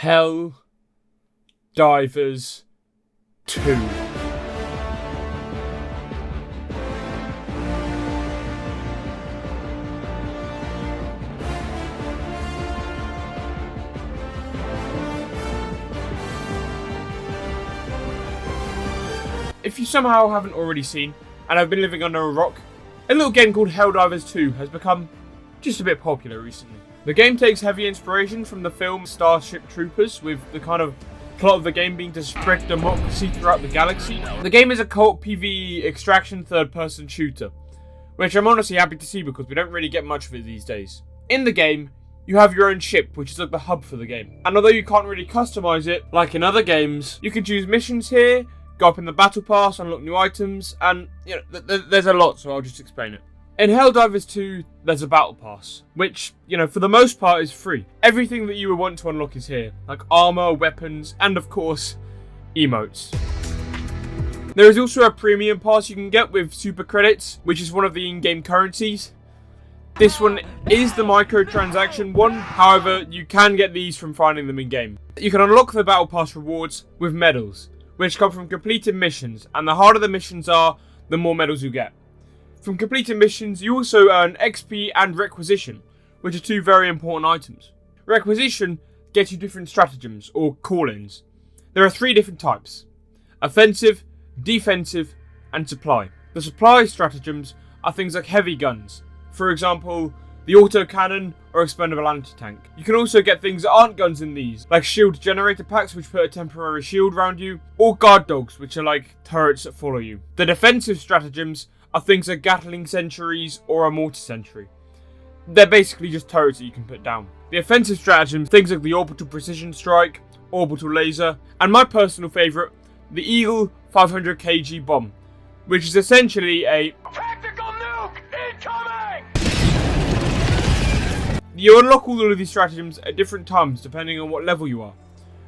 Helldivers 2. If you somehow haven't already seen, and have been living under a rock, a little game called Helldivers 2 has become just a bit popular recently. The game takes heavy inspiration from the film Starship Troopers, with the kind of plot of the game being to spread democracy throughout the galaxy. The game is a co-op PvE extraction third-person shooter, which I'm honestly happy to see because we don't really get much of it these days. In the game, you have your own ship, which is like the hub for the game. And although you can't really customize it, like in other games, you can choose missions here, go up in the battle pass, unlock new items, and there's a lot, so I'll just explain it. In Helldivers 2, there's a battle pass, which, for the most part is free. Everything that you would want to unlock is here, like armor, weapons, and of course, emotes. There is also a premium pass you can get with super credits, which is one of the in-game currencies. This one is the microtransaction one, however, you can get these from finding them in-game. You can unlock the battle pass rewards with medals, which come from completed missions, and the harder the missions are, the more medals you get. From completed missions, you also earn XP and Requisition, which are two very important items. Requisition gets you different stratagems, or call-ins. There are 3 different types: offensive, defensive, and supply. The supply stratagems are things like heavy guns, for example, the autocannon or expendable anti-tank. You can also get things that aren't guns in these, like shield generator packs which put a temporary shield around you, or guard dogs which are like turrets that follow you. The defensive stratagems are things like Gatling sentries or a mortar sentry. They're basically just turrets that you can put down. The offensive stratagems, things like the orbital precision strike, orbital laser, and my personal favourite, the Eagle 500 kg bomb, which is essentially a tactical nuke incoming! You unlock all of these stratagems at different times depending on what level you are,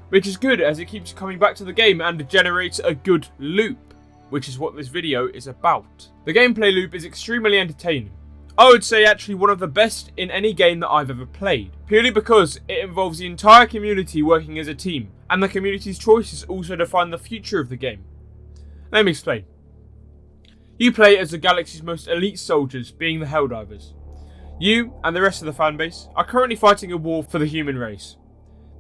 which is good as it keeps you coming back to the game and generates a good loop, which is what this video is about. The gameplay loop is extremely entertaining. I would say actually one of the best in any game that I've ever played, purely because it involves the entire community working as a team, and the community's choices also define the future of the game. Let me explain. You play as the galaxy's most elite soldiers, being the Helldivers. You, and the rest of the fanbase, are currently fighting a war for the human race.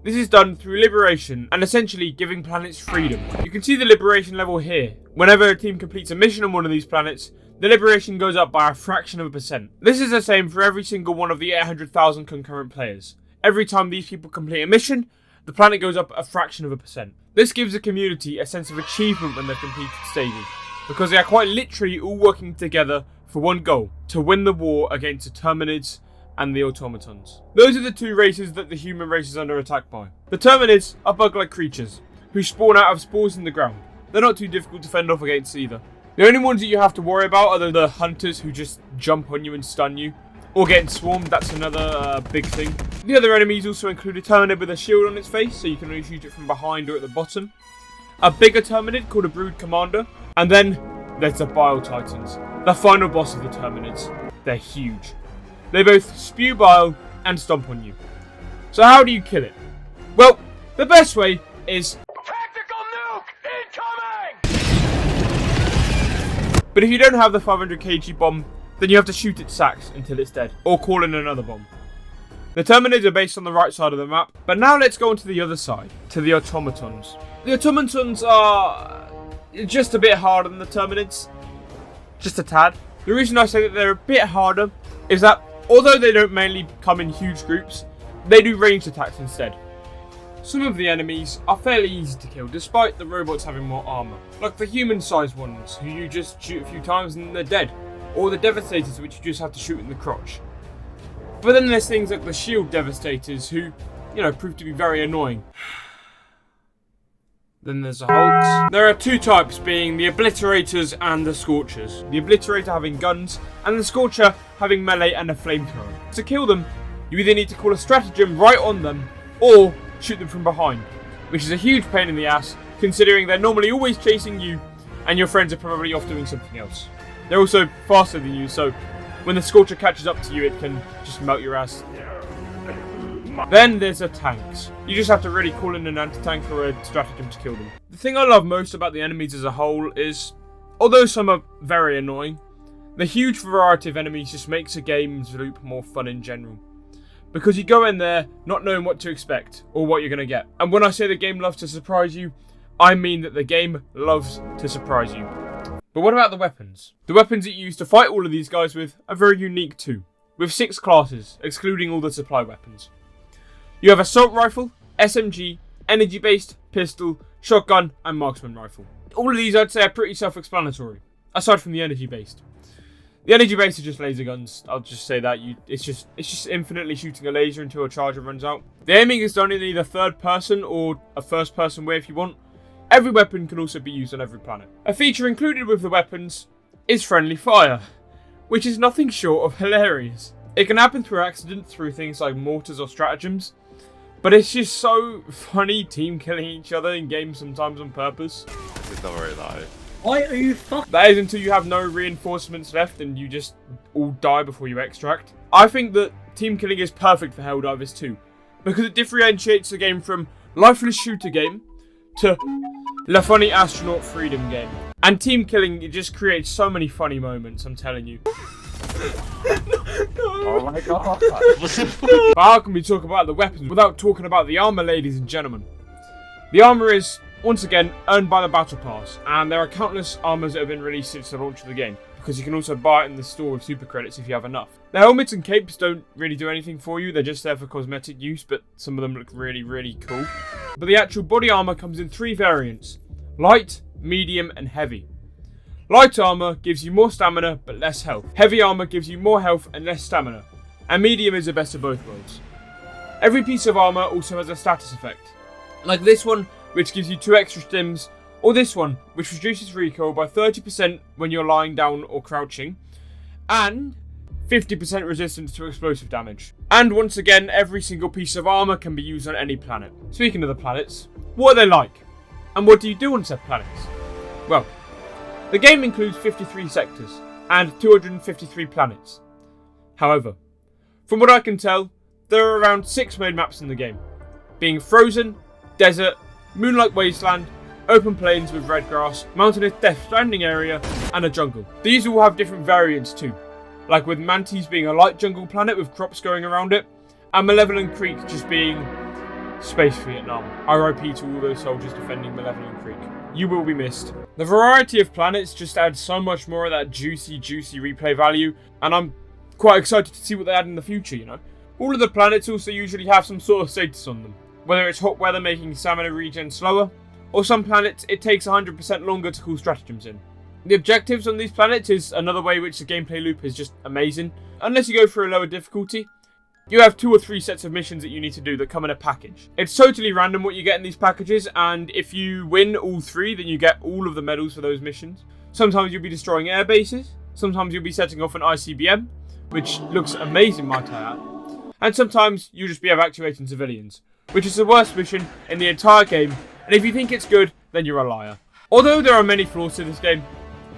This is done through liberation and essentially giving planets freedom. You can see the liberation level here. Whenever a team completes a mission on one of these planets, the liberation goes up by a fraction of a percent. This is the same for every single one of the 800,000 concurrent players. Every time these people complete a mission, the planet goes up a fraction of a percent. This gives the community a sense of achievement when they've completed stages, because they are quite literally all working together for one goal: to win the war against the Terminids and the Automatons. Those are the 2 races that the human race is under attack by. The Terminids are bug-like creatures who spawn out of spores in the ground. They're not too difficult to fend off against either. The only ones that you have to worry about are the hunters who just jump on you and stun you, or getting swarmed. That's another big thing. The other enemies also include a Terminid with a shield on its face, so you can only shoot it from behind or at the bottom, a bigger Terminid called a Brood Commander, and then there's the Bile Titans, the final boss of the Terminids. They're huge. They both spew bile and stomp on you. So how do you kill it? Well, the best way is tactical nuke incoming! But if you don't have the 500 kg bomb, then you have to shoot its sacks until it's dead, or call in another bomb. The Terminids are based on the right side of the map, but now let's go on to the other side, to the Automatons. The Automatons are just a bit harder than the Terminids, just a tad. The reason I say that they're a bit harder is that although they don't mainly come in huge groups, they do ranged attacks instead. Some of the enemies are fairly easy to kill despite the robots having more armor, like the human-sized ones who you just shoot a few times and they're dead, or the Devastators which you just have to shoot in the crotch. But then there's things like the shield Devastators who, prove to be very annoying. Then there's the Hulks. There are 2 types, being the Obliterators and the Scorchers. The Obliterator having guns, and the Scorcher having melee and a flamethrower. To kill them, you either need to call a stratagem right on them, or shoot them from behind, which is a huge pain in the ass, considering they're normally always chasing you, and your friends are probably off doing something else. They're also faster than you, so when the Scorcher catches up to you, it can just melt your ass. Then there's the tanks. You just have to really call in an anti-tank or a stratagem to kill them. The thing I love most about the enemies as a whole is, although some are very annoying, the huge variety of enemies just makes a game's loop more fun in general. Because you go in there not knowing what to expect or what you're going to get. And when I say the game loves to surprise you, I mean that the game loves to surprise you. But what about the weapons? The weapons that you use to fight all of these guys with are very unique too, with 6 classes, excluding all the supply weapons. You have Assault Rifle, SMG, Energy-based, Pistol, Shotgun, and Marksman Rifle. All of these I'd say are pretty self-explanatory, aside from the Energy-based. The Energy-based are just laser guns, I'll just say that. It's just infinitely shooting a laser until a charger runs out. The aiming is done in either third person or a first person way if you want. Every weapon can also be used on every planet. A feature included with the weapons is friendly fire, which is nothing short of hilarious. It can happen through accident through things like mortars or stratagems, but it's just so funny team killing each other in games sometimes on purpose. It's not very loud. Why are you fucking? That is until you have no reinforcements left and you just all die before you extract. I think that team killing is perfect for Helldivers 2, because it differentiates the game from lifeless shooter game to La Funny Astronaut Freedom game. And team killing, it just creates so many funny moments, I'm telling you. Oh my god. But how can we talk about the weapons without talking about the armor, ladies and gentlemen? The armor is, once again, earned by the Battle Pass, and there are countless armors that have been released since the launch of the game, because you can also buy it in the store with super credits if you have enough. The helmets and capes don't really do anything for you, they're just there for cosmetic use, but some of them look really, really cool. But the actual body armor comes in 3 variants: light, medium, and heavy. Light armor gives you more stamina but less health. Heavy armor gives you more health and less stamina. And medium is the best of both worlds. Every piece of armor also has a status effect, like this one, which gives you 2 extra stims, or this one, which reduces recoil by 30% when you're lying down or crouching, and 50% resistance to explosive damage. And once again, every single piece of armor can be used on any planet. Speaking of the planets, what are they like? And what do you do on said planets? Well, the game includes 53 sectors and 253 planets. However, from what I can tell, there are around 6 main maps in the game, being Frozen, Desert, Moonlight Wasteland, Open Plains with red grass, Mountainous Death Stranding area, and a jungle. These all have different variants too, like with Mantis being a light jungle planet with crops going around it, and Malevolent Creek just being Space Vietnam. RIP to all those soldiers defending Malevolent Creek. You will be missed. The variety of planets just adds so much more of that juicy replay value, and I'm quite excited to see what they add in the future, you know. All of the planets also usually have some sort of status on them, whether it's hot weather making stamina regen slower, or some planets it takes 100% longer to call stratagems in. The objectives on these planets is another way which the gameplay loop is just amazing. Unless you go for a lower difficulty, you have 2 or 3 sets of missions that you need to do that come in a package. It's totally random what you get in these packages, and if you win all 3, then you get all of the medals for those missions. Sometimes you'll be destroying air bases, sometimes you'll be setting off an ICBM, which looks amazing, might I add, and sometimes you'll just be evacuating civilians, which is the worst mission in the entire game, and if you think it's good, then you're a liar. Although there are many flaws to this game,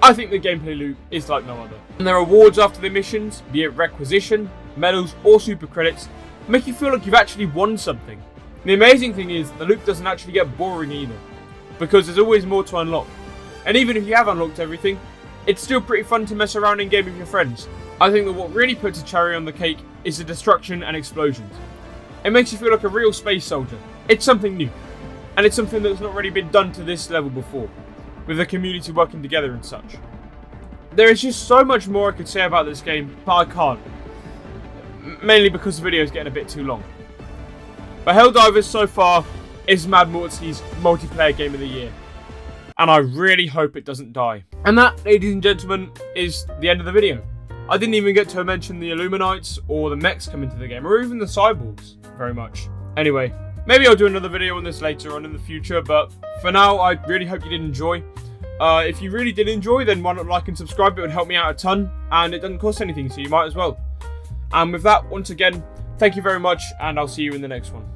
I think the gameplay loop is like no other. And their rewards after the missions, be it requisition, medals, or super credits, make you feel like you've actually won something. The amazing thing is, the loop doesn't actually get boring either, because there's always more to unlock. And even if you have unlocked everything, it's still pretty fun to mess around in game with your friends. I think that what really puts a cherry on the cake is the destruction and explosions. It makes you feel like a real space soldier. It's something new, and it's something that's not really been done to this level before, with the community working together and such. There is just so much more I could say about this game, but I can't. Mainly because the video is getting a bit too long. But Helldivers so far is Mad Mortsy's multiplayer game of the year, and I really hope it doesn't die. And that, ladies and gentlemen, is the end of the video. I didn't even get to mention the Illuminates or the mechs coming to the game, or even the cyborgs very much. Anyway, maybe I'll do another video on this later on in the future, but for now, I really hope you did enjoy. If you really did enjoy, then why not like and subscribe? It would help me out a ton, and it doesn't cost anything, so you might as well. And with that, once again, thank you very much, and I'll see you in the next one.